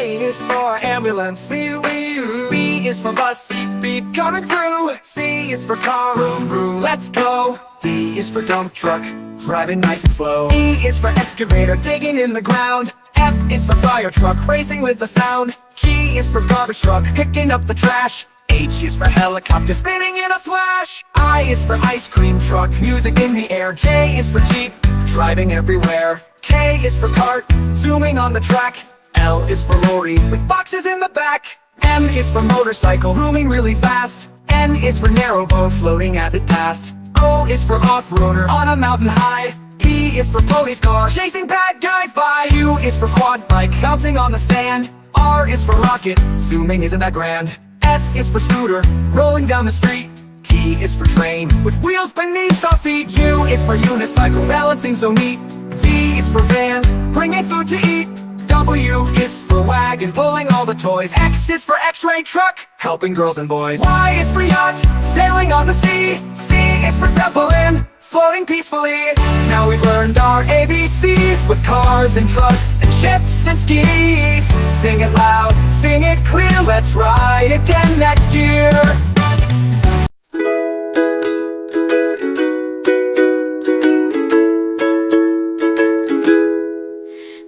A is for ambulance, B is for bus, beep beep coming through. C is for car, vroom vroom, let's go. D is for dump truck, driving nice and slow. E is for excavator, digging in the ground. F is for fire truck, racing with a sound. G is for garbage truck, picking up the trash. H is for helicopter, spinning in a flash. I is for ice cream truck, music in the air. J is for jeep, driving everywhere. K is for cart, zooming on the track. L is for lorry, with boxes in the back. M is for motorcycle, zooming really fast. N is for narrowboat, floating as it passed. O is for off-roader, on a mountain high. P is for police car, chasing bad guys by. Q is for quad bike, bouncing on the sand. R is for rocket, zooming isn't that grand. S is for scooter, rolling down the street. T is for train, with wheels beneath our feet. U is for unicycle, balancing so neat. V is for van, bringing food to eat. W is for wagon, pulling all the toys. X is for x-ray truck, helping girls and boys. Y is for yacht, sailing on the sea. C is for zeppelin, floating peacefully. Now we've learned our ABCs, with cars and trucks and ships and skis. Sing it loud, sing it clear, let's ride again next year.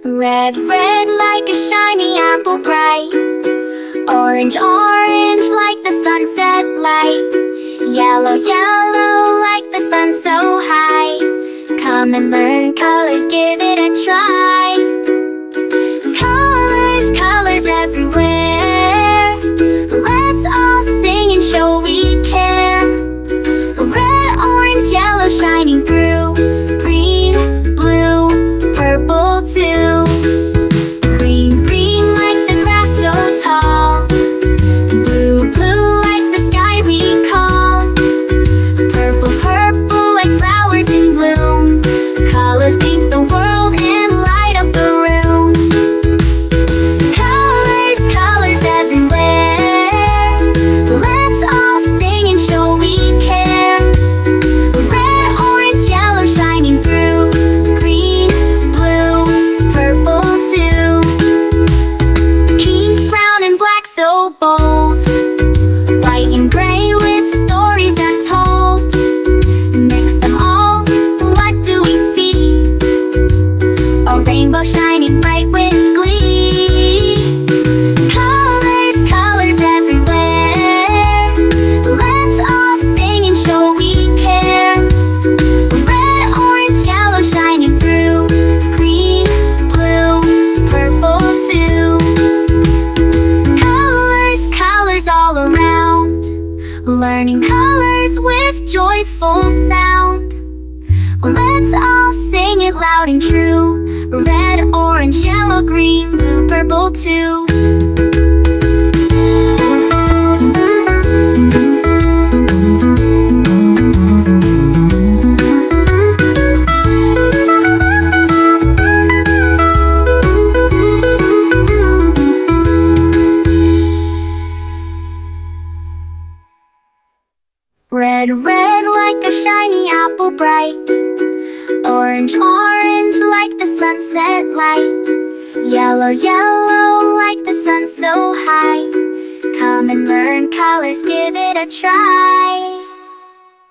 Red, red like a shiny apple bright. Orange, orange like the sunset light. Yellow, yellow like the sun so high. Come and learn colors, give it a try. Colors, colors everywhere. Let's all sing and show we care. Red, orange, yellow shining through. Green, blue, purple too. Green, green like the grass so tall. Blue, blue like the sky we call. Purple, purple like flowers in bloom. Colors paint the world and light up the room. Colors, colors everywhere. Let's all sing and show we care. Red, orange, yellow shining through. Green, blue, purple too. Pink, brown and black so bold. White and gray with stories untold. Mix them all, what do we see? A rainbow shining bright with glee. Colors, colors everywhere. Let's all sing and show we care. Red, orange, yellow shining through. Green, blue, purple too. Colors, colors all around. Learning colors with joyful sound. Let's all sing it loud and true. Red, orange, yellow, green, blue, purple too. Red, red like a shiny apple bright. Orange, orange like the sunset light. Yellow, yellow like the sun so high. Come and learn colors, give it a try.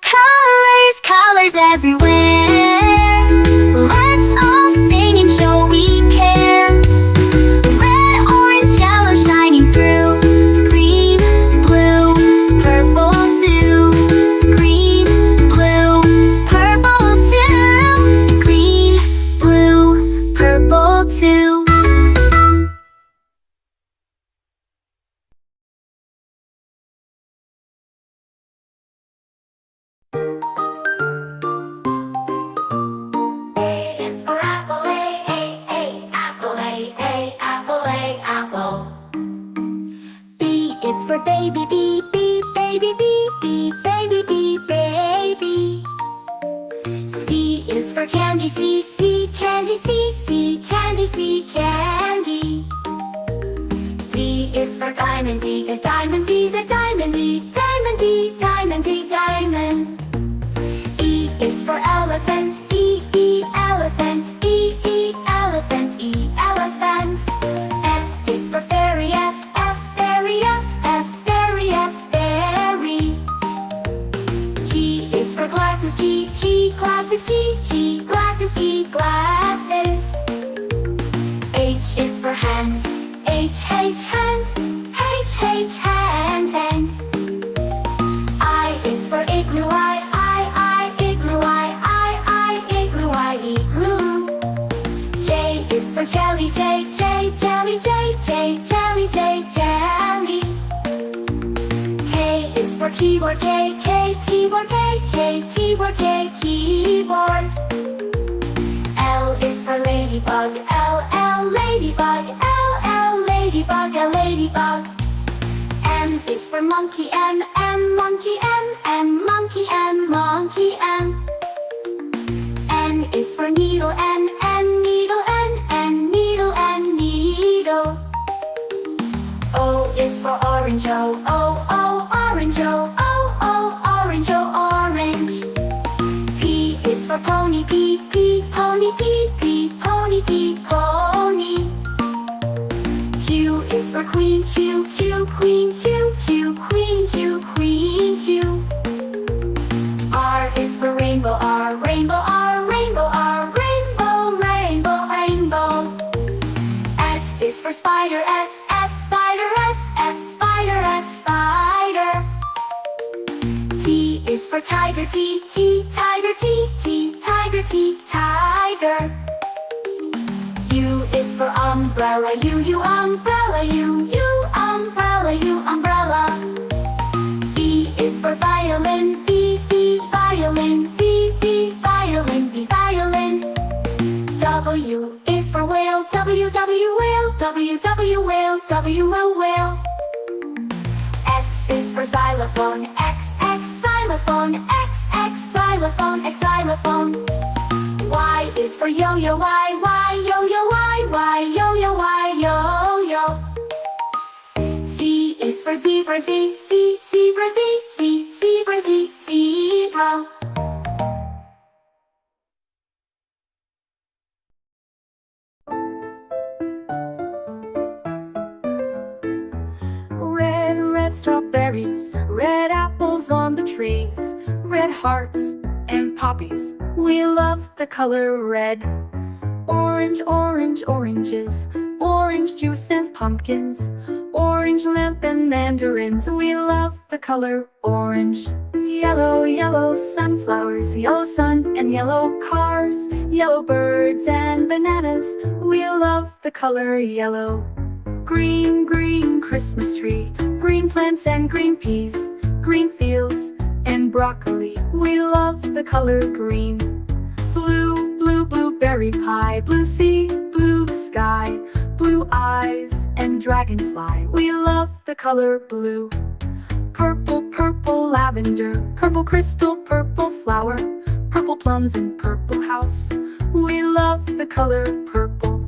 Colors, colors everywhere. Let's all sing and show we care. Red, orange, yellow shining through. Green, blue, purple too. Green, blue, purple too. Green, blue, purple too. A is for apple, A, apple, A, apple. B is for baby, B, baby, B, baby, B, baby. C is for candy, C, candy, C, candy, C, candy. D is for diamond, D, the diamond, D, the diamond, D, diamond, D, diamond, D, diamond. E is for elephant, E, elephant, E, elephant, E, elephant. F is for fairy. hand, H hand, hand. I is for igloo, I, igloo, I, igloo, I, igloo. J is for jelly, J, jelly, J, jelly, jelly. K is for keyboard, K, keyboard, K, keyboard, keyboard. L is for ladybug, L, ladybug, L, ladybug, ladybug. M is for monkey, M, monkey, M, monkey, monkey, M. N is for needle, N, needle, N, needle, needle. O is for orange, O, orange, O, orange, orange. P is for pony, P, pony, P, pony, pony. Q is for queen, Q, queen, Q, queen, queen, Q. R is for rainbow, R, rainbow, rainbow, rainbow, rainbow. S is for spider, S, spider, S, spider, spider. T is for tiger, T, tiger, T, tiger, tiger. U is for umbrella, U, umbrella, U, umbrella, umbrella. V is for violin, V, violin, V, violin, violin. W is for whale, W, whale, W, whale, W, whale. X is for xylophone, X, xylophone, X, xylophone, xylophone. Y is for yo-yo, Y, yo-yo, Y, yo-yo, yo-yo. Z is for zebra, Z, zebra, Z, zebra, zebra. Red, red strawberries, red apples on the trees, red hearts and poppies. We love the color red. Orange, orange, oranges, orange juice and pumpkins, orange lamp and mandarins. We love the color orange. Yellow, yellow sunflowers, yellow sun and yellow cars, yellow birds and bananas. We love the color yellow. Green, green Christmas tree, green plants and green peas, green fields and broccoli. We love the color green. Blue, blue, blueberry pie, blue sea, blue sky, blue eyes and dragonfly. We love the color blue. Purple, purple lavender, purple crystal, purple flower, purple plums and purple house. We love the color purple.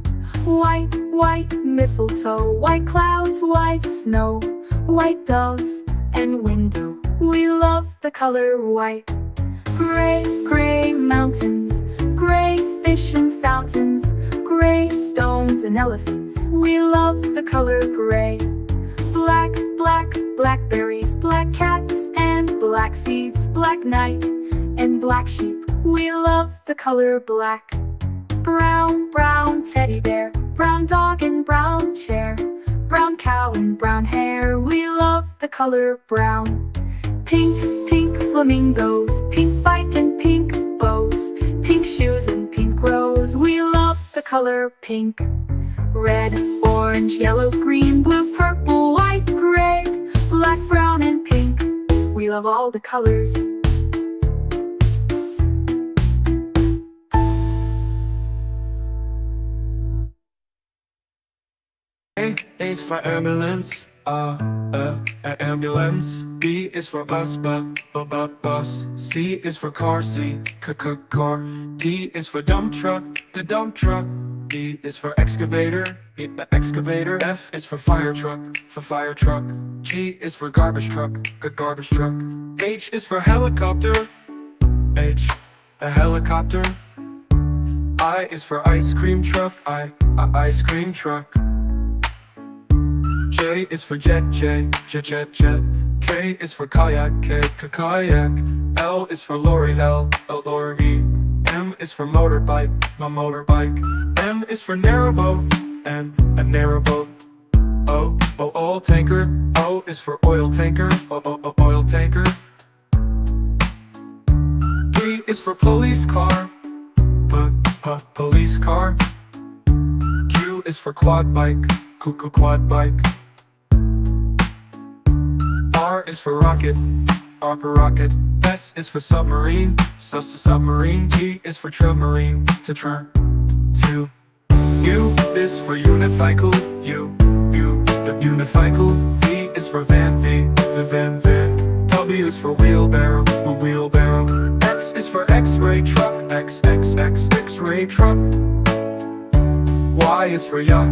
White, white mistletoe, white clouds, white snow, white doves and window. We love the color white. Gray, gray mountains, gray fish and fountains, gray stones and elephants. We love the color gray. Black, black blackberries, black cats and black seeds, black night and black sheep. We love the color black. Brown, brown teddy bear, brown dog and brown chair, brown cow and brown hair. We love the color brown. Pink, pink flamingos, pink bike and pink bows, pink shoes and pink rose. We love the color pink. Red, orange, yellow, green, blue, purple, white, gray, black, brown and pink. We love all the colors. A is for ambulance, ambulance. B is for bus, bus. C is for car, car. D is for dump truck, the dump truck. E is for excavator, the excavator. F is for fire truck, G is for garbage truck, garbage truck. H is for helicopter, a helicopter. I is for ice cream truck, ice cream truck. J is for jet, jet. K is for kayak, kayak. L is for lorry, lorry. M is for motorbike, motorbike. N is for narrowboat, and a narrowboat. O oil tanker. O is for oil tanker. Oil tanker. P is for police car. Police car. Q is for quad bike. Quad bike. R is for rocket. Rocket. S is for submarine. Submarine. T is for submarine. To. U is for unicycle. Unicycle. V is for van. Van. W is for wheelbarrow. X is for X-ray truck. X-ray truck. Y is for yacht.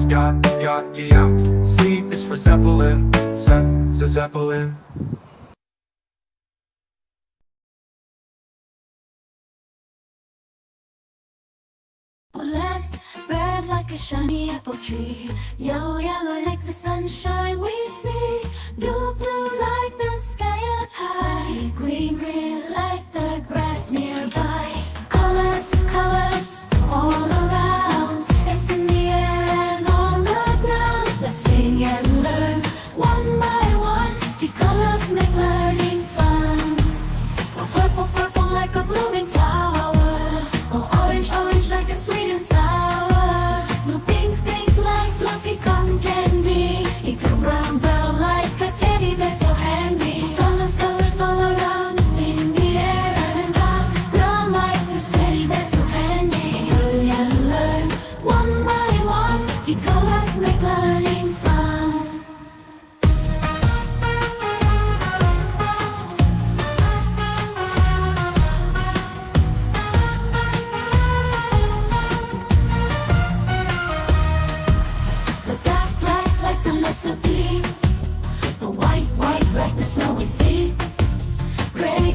Z is for zeppelin. Zeppelin. Red like a shiny apple tree. Yellow like the sunshine we see. Blue like the sky up high. Green like the grass nearby. Colors all around. It's in the air and on the ground. Let's sing and learn one by one. The colors make learning fun. Purple like a blooming flower. Orange like a sweet and sour. Blue pink like fluffy cotton candy. Brown like a teddy bear so handy. Colors all around in the air and brown like this teddy bear so handy. Hurry and learn one by one. The colors make learning fun. Black like the lips of tea. The white like the snowy sea. Gray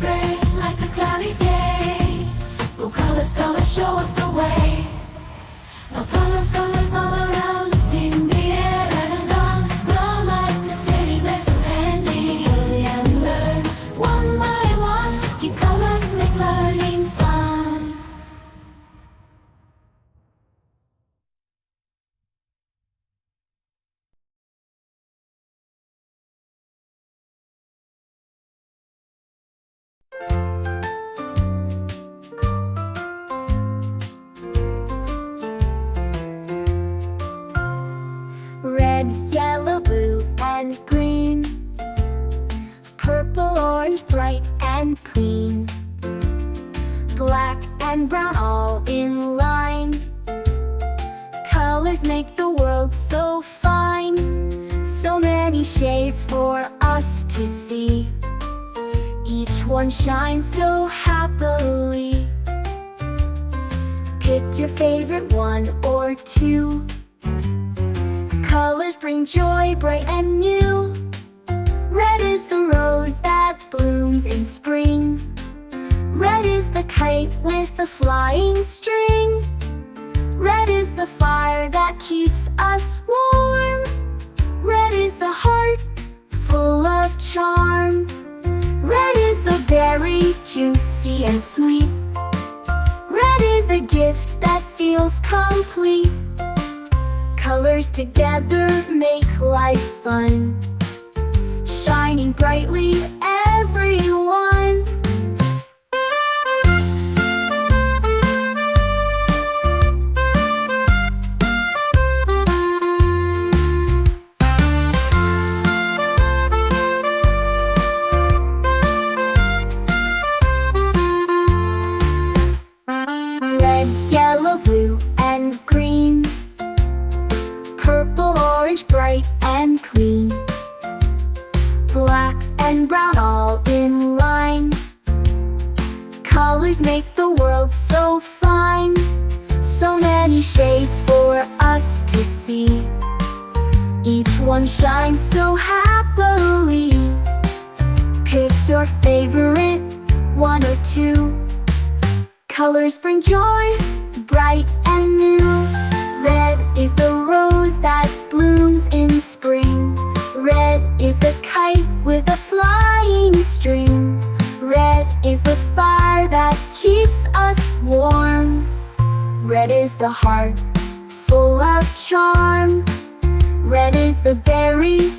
like a cloudy day. Blue colors show us the way. The colors all around in the air and on. Brown like the city, they're so handy. Hurry and learn one by one. The colors make learning fun. Red, yellow, blue, and green. Purple, orange, bright and clean. Black and brown all in line. Colors make the world so fine. So many shades for us to see. Each one shines so happily. Pick your favorite one or two. Colors bring joy bright and new. Red is the rose that blooms in spring. Red is the kite with the flying string. Red is the fire that keeps us warm. Red is the heart full of charm. Red is the berry juicy and sweet. Red is a gift that feels complete. Colors together make life fun. Shining brightly, everyone. Red, yellow, blue, and green. Purple, orange, bright and clean. Black and brown all in line. Colors make the world so fine. So many shades for us to see. Each one shines so happily. Pick your favorite one or two. Colors bring joy, bright and new. Red is the rose that blooms in spring. Red is the kite with a flying string. Red is the fire that keeps us warm. Red is the heart full of charm. Red is the berry